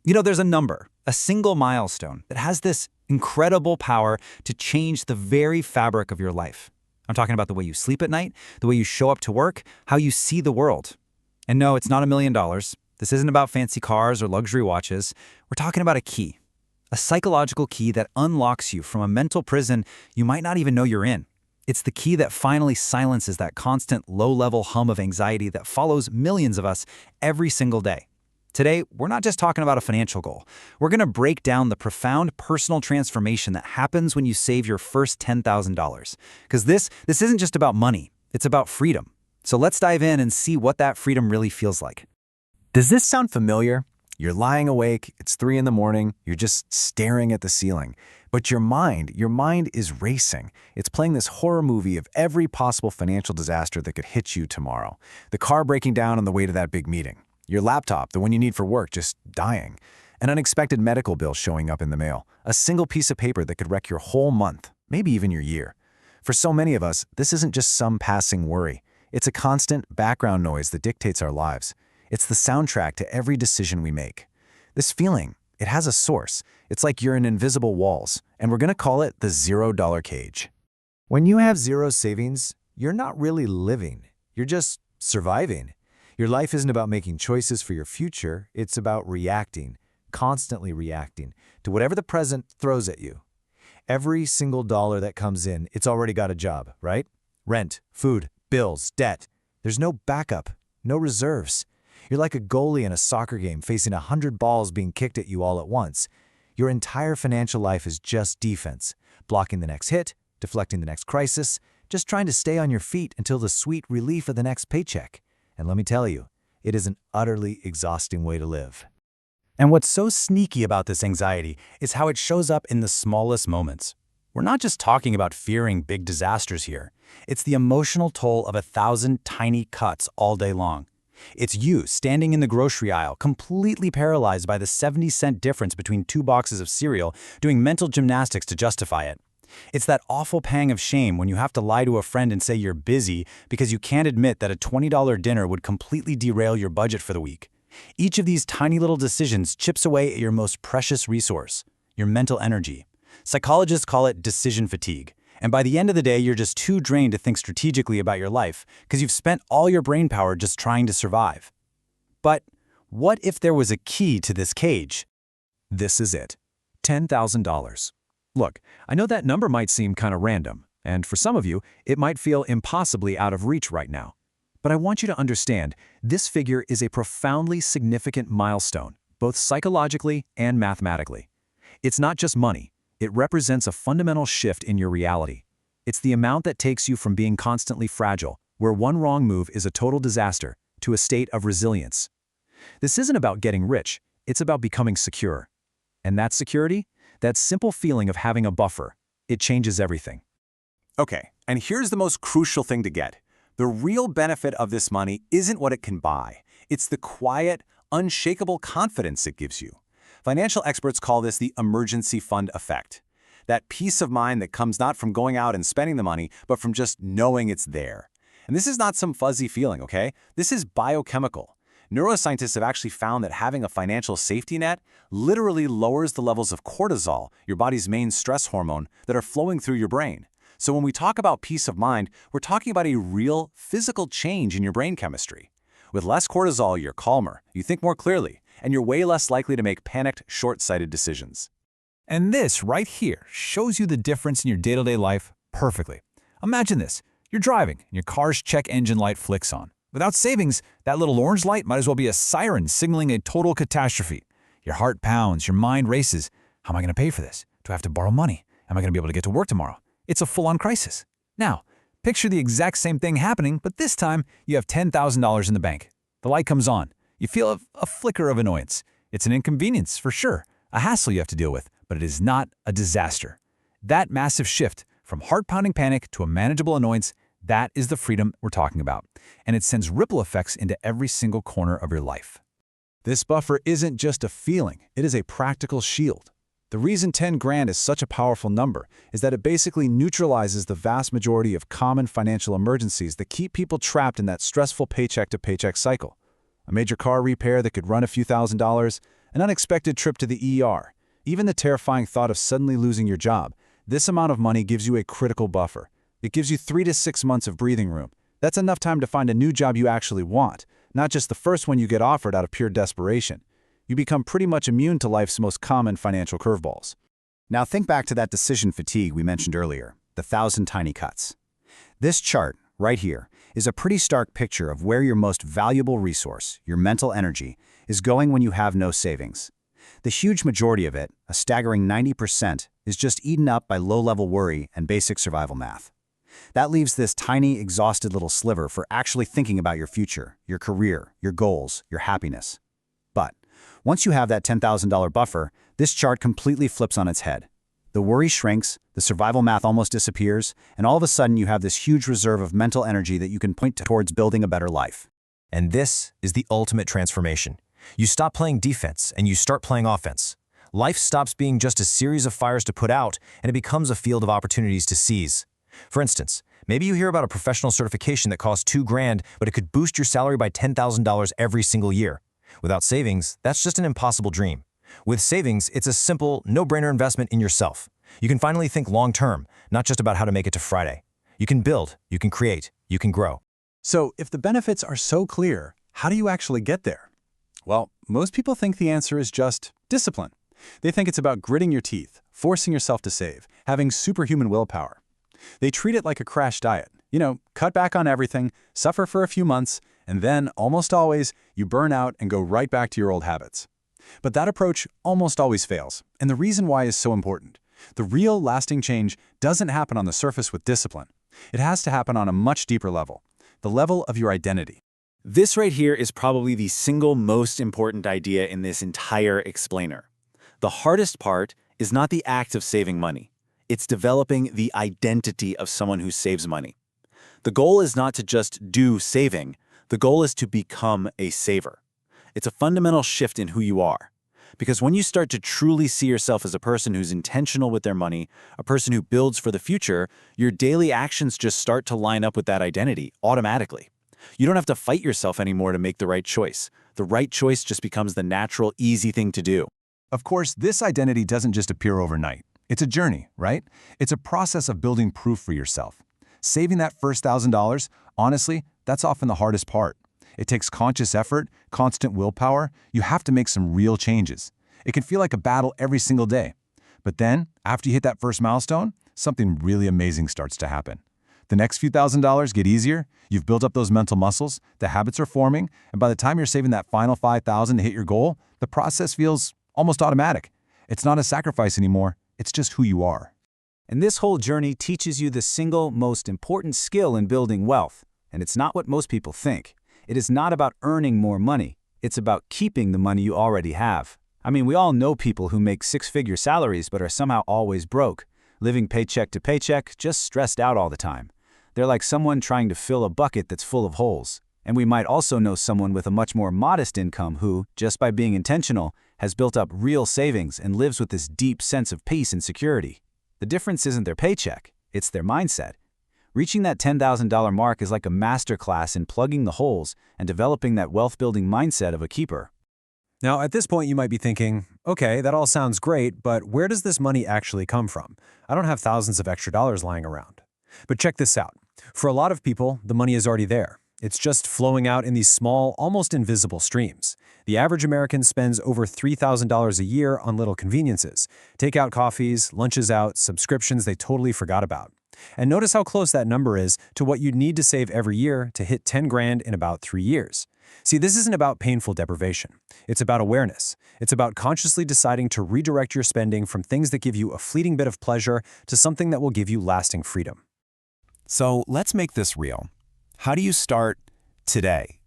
There's a number, a single milestone, that has this incredible power to change the very fabric of your life. I'm talking about the way you sleep at night, the way you show up to work, how you see the world. And no, it's not $1,000,000. This isn't about fancy cars or luxury watches. We're talking about a key, a psychological key that unlocks you from a mental prison you might not even know you're in. It's the key that finally silences that constant low-level hum of anxiety that follows millions of us every single day. Today, we're not just talking about a financial goal. We're going to break down the profound personal transformation that happens when you save your first $10,000. Because this isn't just about money, it's about freedom. So let's dive in and see what that freedom really feels like. Does this sound familiar? You're lying awake, it's 3 in the morning, you're just staring at the ceiling. But your mind is racing. It's playing this horror movie of every possible financial disaster that could hit you tomorrow. The car breaking down on the way to that big meeting. Your laptop, the one you need for work, just dying. An unexpected medical bill showing up in the mail. A single piece of paper that could wreck your whole month, maybe even your year. For so many of us, this isn't just some passing worry. It's a constant background noise that dictates our lives. It's the soundtrack to every decision we make. This feeling, it has a source. It's like you're in invisible walls, and we're going to call it the $0 cage. When you have zero savings, you're not really living. You're just surviving. Your life isn't about making choices for your future. It's about reacting, constantly reacting to whatever the present throws at you. Every single dollar that comes in, it's already got a job, right? Rent, food, bills, debt. There's no backup, no reserves. You're like a goalie in a soccer game facing 100 balls being kicked at you all at once. Your entire financial life is just defense, blocking the next hit, deflecting the next crisis, just trying to stay on your feet until the sweet relief of the next paycheck. And let me tell you, it is an utterly exhausting way to live. And what's so sneaky about this anxiety is how it shows up in the smallest moments. We're not just talking about fearing big disasters here. It's the emotional toll of 1,000 tiny cuts all day long. It's you standing in the grocery aisle, completely paralyzed by the 70-cent difference between 2 boxes of cereal, doing mental gymnastics to justify it. It's that awful pang of shame when you have to lie to a friend and say you're busy because you can't admit that a $20 dinner would completely derail your budget for the week. Each of these tiny little decisions chips away at your most precious resource, your mental energy. Psychologists call it decision fatigue. And by the end of the day, you're just too drained to think strategically about your life because you've spent all your brain power just trying to survive. But what if there was a key to this cage? This is it. $10,000. Look, I know that number might seem kind of random, and for some of you, it might feel impossibly out of reach right now. But I want you to understand, this figure is a profoundly significant milestone, both psychologically and mathematically. It's not just money. It represents a fundamental shift in your reality. It's the amount that takes you from being constantly fragile, where one wrong move is a total disaster, to a state of resilience. This isn't about getting rich, it's about becoming secure. And that security? That simple feeling of having a buffer, it changes everything. Okay, and here's the most crucial thing to get. The real benefit of this money isn't what it can buy. It's the quiet, unshakable confidence it gives you. Financial experts call this the emergency fund effect. That peace of mind that comes not from going out and spending the money, but from just knowing it's there. And this is not some fuzzy feeling, okay? This is biochemical. Neuroscientists have actually found that having a financial safety net literally lowers the levels of cortisol, your body's main stress hormone, that are flowing through your brain. So when we talk about peace of mind, we're talking about a real physical change in your brain chemistry. With less cortisol, you're calmer, you think more clearly, and you're way less likely to make panicked, short-sighted decisions. And this right here shows you the difference in your day-to-day life perfectly. Imagine this. You're driving, and your car's check engine light flicks on. Without savings, that little orange light might as well be a siren signaling a total catastrophe. Your heart pounds, your mind races. How am I going to pay for this? Do I have to borrow money? Am I going to be able to get to work tomorrow? It's a full-on crisis. Now, picture the exact same thing happening, but this time you have $10,000 in the bank. The light comes on. You feel a flicker of annoyance. It's an inconvenience, for sure, a hassle you have to deal with, but it is not a disaster. That massive shift from heart-pounding panic to a manageable annoyance, that is the freedom we're talking about, and it sends ripple effects into every single corner of your life. This buffer isn't just a feeling, it is a practical shield. The reason 10 grand is such a powerful number is that it basically neutralizes the vast majority of common financial emergencies that keep people trapped in that stressful paycheck-to-paycheck cycle. A major car repair that could run a few $1,000s, an unexpected trip to the ER, even the terrifying thought of suddenly losing your job. This amount of money gives you a critical buffer. It gives you 3 to 6 months of breathing room. That's enough time to find a new job you actually want, not just the first one you get offered out of pure desperation. You become pretty much immune to life's most common financial curveballs. Now think back to that decision fatigue we mentioned earlier, the 1,000 tiny cuts. This chart, right here, is a pretty stark picture of where your most valuable resource, your mental energy, is going when you have no savings. The huge majority of it, a staggering 90%, is just eaten up by low-level worry and basic survival math. That leaves this tiny, exhausted little sliver for actually thinking about your future, your career, your goals, your happiness. But once you have that $10,000 buffer, this chart completely flips on its head. The worry shrinks, the survival math almost disappears, and all of a sudden you have this huge reserve of mental energy that you can point towards building a better life. And this is the ultimate transformation. You stop playing defense and you start playing offense. Life stops being just a series of fires to put out, and it becomes a field of opportunities to seize. For instance, maybe you hear about a professional certification that costs $2,000, but it could boost your salary by $10,000 every single year. Without savings, that's just an impossible dream. With savings, it's a simple, no-brainer investment in yourself. You can finally think long-term, not just about how to make it to Friday. You can build, you can create, you can grow. So, if the benefits are so clear, how do you actually get there? Well, most people think the answer is just discipline. They think it's about gritting your teeth, forcing yourself to save, having superhuman willpower. They treat it like a crash diet. Cut back on everything, suffer for a few months, and then, almost always, you burn out and go right back to your old habits. But that approach almost always fails, and the reason why is so important. The real, lasting change doesn't happen on the surface with discipline. It has to happen on a much deeper level, the level of your identity. This right here is probably the single most important idea in this entire explainer. The hardest part is not the act of saving money. It's developing the identity of someone who saves money. The goal is not to just do saving. The goal is to become a saver. It's a fundamental shift in who you are. Because when you start to truly see yourself as a person who's intentional with their money, a person who builds for the future, your daily actions just start to line up with that identity automatically. You don't have to fight yourself anymore to make the right choice. The right choice just becomes the natural, easy thing to do. Of course, this identity doesn't just appear overnight. It's a journey, right? It's a process of building proof for yourself. Saving that first $1,000, honestly, that's often the hardest part. It takes conscious effort, constant willpower. You have to make some real changes. It can feel like a battle every single day. But then, after you hit that first milestone, something really amazing starts to happen. The next few $1,000s get easier, you've built up those mental muscles, the habits are forming, and by the time you're saving that final $5,000 to hit your goal, the process feels almost automatic. It's not a sacrifice anymore, it's just who you are. And this whole journey teaches you the single most important skill in building wealth. And it's not what most people think. It is not about earning more money. It's about keeping the money you already have. I mean, we all know people who make six-figure salaries but are somehow always broke, living paycheck to paycheck, just stressed out all the time. They're like someone trying to fill a bucket that's full of holes. And we might also know someone with a much more modest income who, just by being intentional, has built up real savings and lives with this deep sense of peace and security. The difference isn't their paycheck, it's their mindset. Reaching that $10,000 mark is like a masterclass in plugging the holes and developing that wealth-building mindset of a keeper. Now, at this point, you might be thinking, okay, that all sounds great, but where does this money actually come from? I don't have thousands of extra dollars lying around. But check this out. For a lot of people, the money is already there. It's just flowing out in these small, almost invisible streams. The average American spends over $3,000 a year on little conveniences. Takeout coffees, lunches out, subscriptions they totally forgot about. And notice how close that number is to what you'd need to save every year to hit 10 grand in about 3 years. See, this isn't about painful deprivation. It's about awareness. It's about consciously deciding to redirect your spending from things that give you a fleeting bit of pleasure to something that will give you lasting freedom. So let's make this real. How do you start today?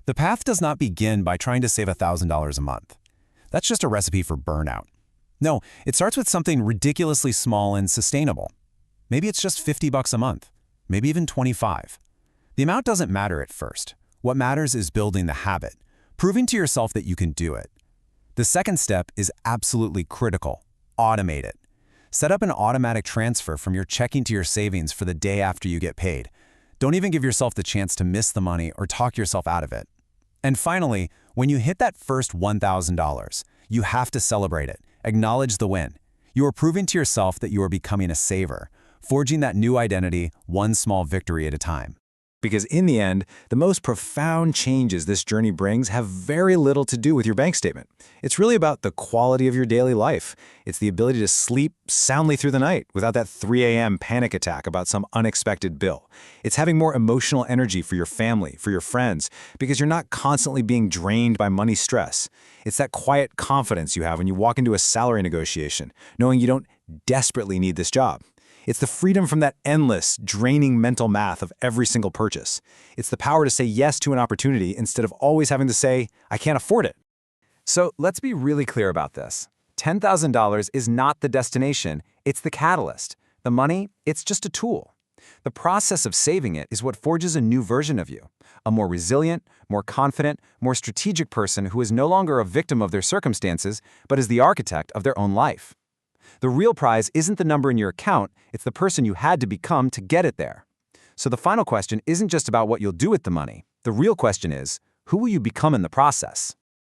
The path does not begin by trying to save $1,000 a month. That's just a recipe for burnout. No, it starts with something ridiculously small and sustainable. Maybe it's just $50 a month, maybe even 25. The amount doesn't matter at first. What matters is building the habit, proving to yourself that you can do it. The second step is absolutely critical. Automate it. Set up an automatic transfer from your checking to your savings for the day after you get paid. Don't even give yourself the chance to miss the money or talk yourself out of it. And finally, When you hit that first $1,000, you have to celebrate it, acknowledge the win. You are proving to yourself that you are becoming a saver, forging that new identity one small victory at a time. Because in the end, the most profound changes this journey brings have very little to do with your bank statement. It's really about the quality of your daily life. It's the ability to sleep soundly through the night without that 3 a.m. panic attack about some unexpected bill. It's having more emotional energy for your family, for your friends, because you're not constantly being drained by money stress. It's that quiet confidence you have when you walk into a salary negotiation, knowing you don't desperately need this job. It's the freedom from that endless, draining mental math of every single purchase. It's the power to say yes to an opportunity instead of always having to say, I can't afford it. So let's be really clear about this. $10,000 is not the destination, it's the catalyst. The money, it's just a tool. The process of saving it is what forges a new version of you, a more resilient, more confident, more strategic person who is no longer a victim of their circumstances, but is the architect of their own life. The real prize isn't the number in your account, it's the person you had to become to get it there. So the final question isn't just about what you'll do with the money. The real question is, who will you become in the process?